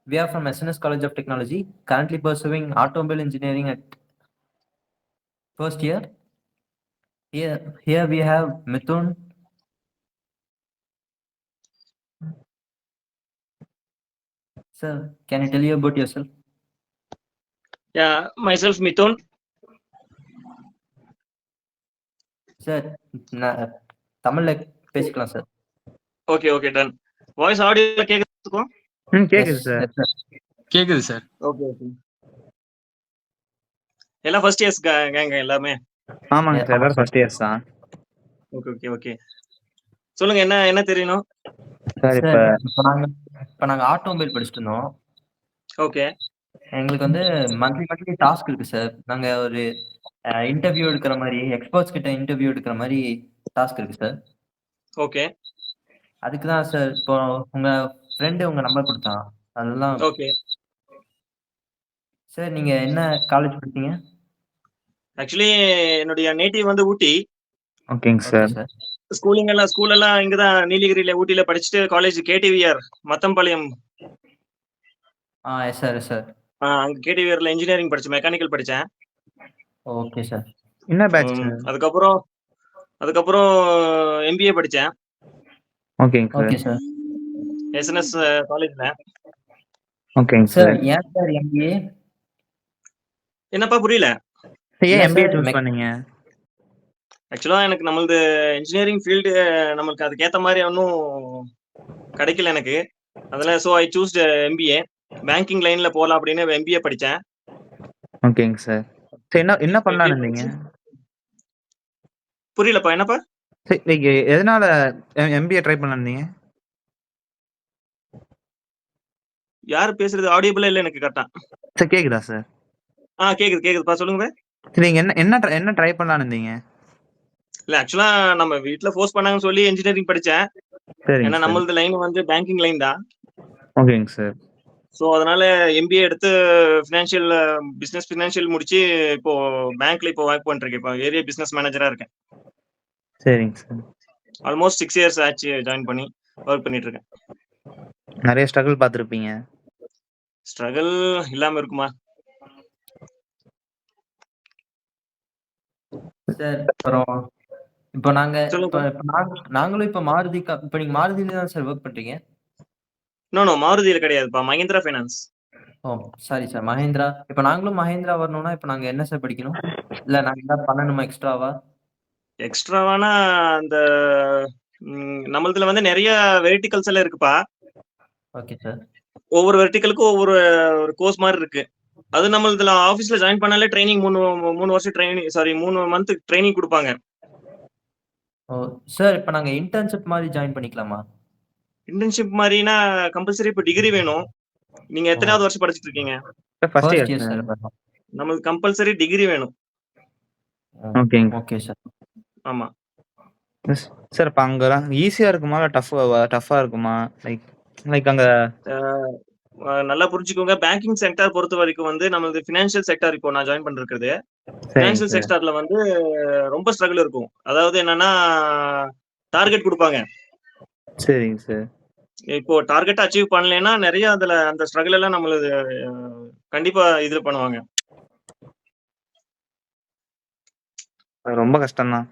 We are from SNS College of Technology, currently pursuing automobile engineering at first year. Here we have Mithun. Sir, can you tell you about yourself? Yeah, myself Mithun. Sir, தமிழ்ல பேசிக்கலாம் sir. Okay, okay, done. Voice audio கேக்குதுக்கும்? கேக்குது sir. கேக்குது sir. Okay, okay. எல்லாம் first years கேங்க எல்லாமே. ஆமாங்க sir, எல்லாரும் first years தான். Okay, okay, okay. சொல்லுங்க, என்ன தெரியணும் சார்? இப்ப நாங்க ஆட்டோமொபைல் படிச்சுட்டு இருந்தோம். ஓகே. எங்களுக்கு வந்து மந்த்லி டாஸ்க் இருக்கு சார். நாங்க ஒரு இன்டர்வியூ எடுக்கிற மாதிரி, எக்ஸ்பர்ட்ஸ் கிட்ட இன்டர்வியூ எடுக்கிற மாதிரி டாஸ்க் இருக்கு சார். ஓகே. அதுக்கு தான் சார் இப்போ உங்க ஃப்ரெண்டு உங்க நம்பர் கொடுத்தான். அதெல்லாம் ஓகே. சார் நீங்க என்ன காலேஜ் படிச்சீங்க? ஆக்சுவலி என்னுடைய நேட்டிவ் வந்து ஊட்டி. ஓகேங்க சார். ஸ்கூல் எல்லாம் இங்கதான் நீலகிரியில ஊட்டியில படிச்சுட்டு college KTVR Mathampalayam. Yes sir, yes sir. அங்க கேடிவிஆர்ல இன்ஜினியரிங் படிச்சேன், மெக்கானிக்கல் படிச்சேன். Okay sir. என்ன பேட்ச்? அதுக்கப்புறம் எம்பிஏ படிச்சேன். ஓகேங்க சார். எஸ்என்எஸ் காலேஜ்ல. ஓகேங்க சார். ஏன் சார் எம்பிஏ? என்னப்பா புரியல? ஏன் எம்பிஏ சூஸ் பண்ணீங்க? ஆக்சுவலா எனக்கு நம்மளது இன்ஜினியரிங் ஃபீல்டு நமக்கு அதுக்கு ஏத்த மாதிரி ஒன்றும் கிடைக்கல எனக்கு. அதனால ஐ சூஸ் எம்பிஏ. பேங்கிங் லைன்ல போலாம் அப்படின்னு எம்பிஏ படிச்சேன். ஓகேங்க சார். என்ன பண்ணலாம்னு இருந்தீங்க? புரியலப்பா, என்னப்பா? சரி, எதனால எம்பிஏ ட்ரை பண்ணலாம்னு இருந்தீங்க? யார் பேசுறது ஆடியபிளா இல்ல எனக்கு கரெக்ட்டா? சார் கேக்குதா சார்? கேக்குதுப்பா, சொல்லுங்க. நீங்க என்ன ட்ரை பண்ணலாம்னு இருந்தீங்க? இல்ல ஆக்சுவலா நம்ம வீட்ல ஃபோர்ஸ் பண்ணாங்கன்னு சொல்லி இன்ஜினியரிங் படிச்சேன். ஏன்னா நம்மளது லைன் வந்து பேங்கிங் லைன் தான். ஓகேங்க சார். சோ அதனால எம்பிஏ எடுத்து ஃபினான்ஷியல் முடிச்சு இப்போ பேங்க்ல இப்போ ஒர்க் பண்ணிட்டு இருக்கேன். இப்போ ஏரியா பிசினஸ் மேனேஜரா இருக்கேன். சரிங்க சார். ஆல்மோஸ்ட் 6 இயர்ஸ் ஆச்சு ஜாயின் பண்ணி ஒர்க் பண்ணிட்டு இருக்கேன். நிறைய ஸ்ட்ரகிள் பார்த்திருப்பீங்க. ஸ்ட்ரகிள் இல்லாம இருக்குமா சார்? அப்புறம் இப்போ நாங்களும் இப்போ மாருதி, இப்போ நீங்க மாருதியில தான் சார் ஒர்க் பண்றீங்க? நோ மாருதியில கிடையாதுப்பா, Mahindra finance. Sorry sir, Mahindra. இப்போ நாங்களும் மஹிந்திரா வரணும்னா இப்போ நாங்க என்ன சார் படிக்கணும்? இல்ல நாங்க என்ன பண்ணணுமா எக்ஸ்ட்ராவா? எக்ஸ்ட்ராவானா அந்த நம்மளதுல வந்து நிறைய வெர்டிகல்ஸ் எல்லாம் இருக்குப்பா. Okay sir. ஒவ்வொரு வெர்டிகலுக்கும் ஒவ்வொரு ஒரு கோர்ஸ் மாதிரி இருக்கு. அது நம்மளதுல ஆபீஸ்ல ஜாயின் பண்ணாலே ட்ரைனிங் 3 வருஷம் ட்ரைனிங், 3 மந்த் ட்ரைனிங் கொடுப்பாங்க. சார் இப்போ நாங்க இன்டர்ன்ஷிப் மாதிரி ஜாயின் பண்ணிக்கலாமா? இன்டர்ன்ஷிப் மாதிரினா கம்பல்சரி இப்போ டிகிரி வேணும். நீங்க எத்தனாவது வருஷம் படிச்சிட்டு இருக்கீங்க? First year sir. நமக்கு கம்பல்சரி டிகிரி வேணும். Okay sir. ஆமா சார். அப்ப அங்க ஈஸியா இருக்குமா இல்ல டஃபா இருக்குமா? லைக் அங்க நல்லா புரிஞ்சுக்கோங்க. பேங்கிங் செக்டார் பொறுத்த வரைக்கும் வந்து நம்மளது ஃபினான்ஷியல் செக்டார் இப்போ நான் ஜாயின் பண்ணிருக்கிறது. ஃபினான்ஷியல் செக்டார்ல வந்து ரொம்ப ஸ்ட்ரகிள் இருக்கும். அதாவது என்னன்னா டார்கெட் கொடுப்பாங்க. சரிங்க சார். இப்போ டார்கெட் அச்சீவ் பண்ணலைன்னா நிறைய அதுல அந்த ஸ்ட்ரகிள் எல்லாம் நம்மளது கண்டிப்பா இது பண்ணுவாங்க. ரொம்ப கஷ்டம் தான்.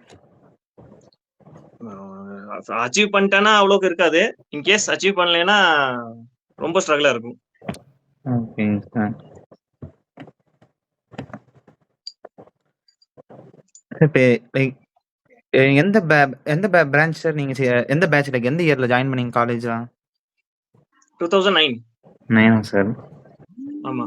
அச்சீவ் பண்ணிட்டேன்னா அவ்வளோக்கு இருக்காது. இன்கேஸ் அச்சீவ் பண்ணலைன்னா ரொம்ப ஸ்ட்ரகிளா இருக்கும். ஓகேங்க சார். இப்போ லைக் எந்த பிரான்ச் சார்? நீங்க எந்த பேட்ச், லைக் எந்த இயர்ல ஜாயின் பண்ணீங்க காலேஜ்ல? 2009. 9 சார். ஆமா.